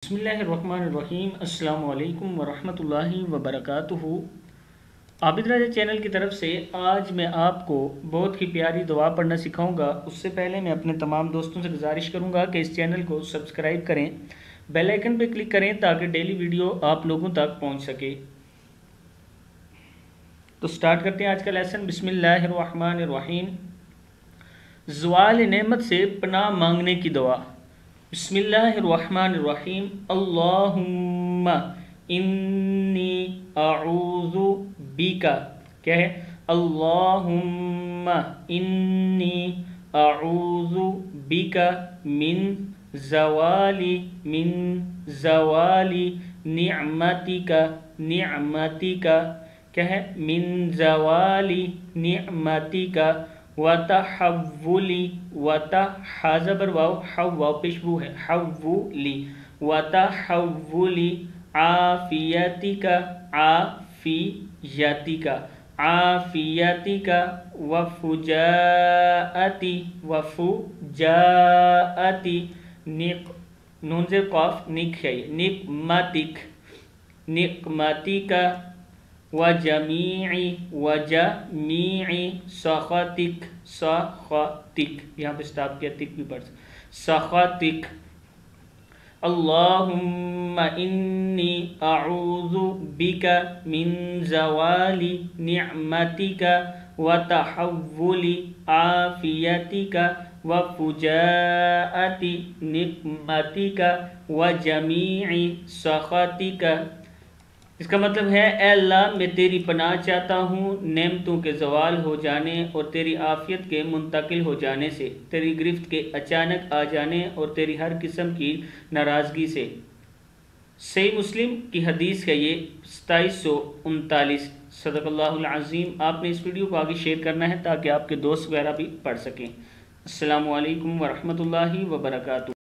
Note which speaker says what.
Speaker 1: بسم اللہ الرحمن الرحیم۔ السلام علیکم ورحمۃ اللہ وبرکاتہ۔ عابد راجہ چینل کی طرف سے آج میں آپ کو بہت ہی پیاری دعا پڑھنا سکھاؤں گا۔ اس سے پہلے میں اپنے تمام دوستوں سے گزارش کروں گا کہ اس چینل کو سبسکرائب کریں، بیل آئیکن پہ کلک کریں تاکہ ڈیلی ویڈیو آپ لوگوں تک پہنچ سکے۔ تو سٹارٹ کرتے ہیں آج کا لیسن۔ بسم اللہ الرحمن الرحیم۔ زوال نعمت سے پناہ مانگنے کی دعا۔ بسم اللہ الرحمن الرحیم۔ اللہم انی اعوذ بک، کیا ہے؟ اللہم انی اعوذ بک من زوال نعمتک، کیا ہے؟ من زوال نعمتک وتحولی، زبر واو، حو پیشبو ہے، حولی، وتحولی عافیتک، عافیتک وفجاءتی نون زیر قاف نک ہے، نقمتک وجمیع سخطک، یہاں پہ سٹاپ کیا، تک بھی پڑھ سخطک۔ اللہم انی اعوذ بک من زوال نعمتک وتحول عافیتک وفجاءت نقمتک وجمیع سخطک۔ اس کا مطلب ہے، اے اللہ میں تیری پناہ چاہتا ہوں نعمتوں کے زوال ہو جانے اور تیری عافیت کے منتقل ہو جانے سے، تیری گرفت کے اچانک آ جانے اور تیری ہر قسم کی ناراضگی سے۔ صحیح مسلم کی حدیث ہے یہ 2739۔ صدق اللہ العظیم۔ آپ نے اس ویڈیو کو آگے شیئر کرنا ہے تاکہ آپ کے دوست وغیرہ بھی پڑھ سکیں۔ السلام علیکم ورحمۃ اللہ وبرکاتہ۔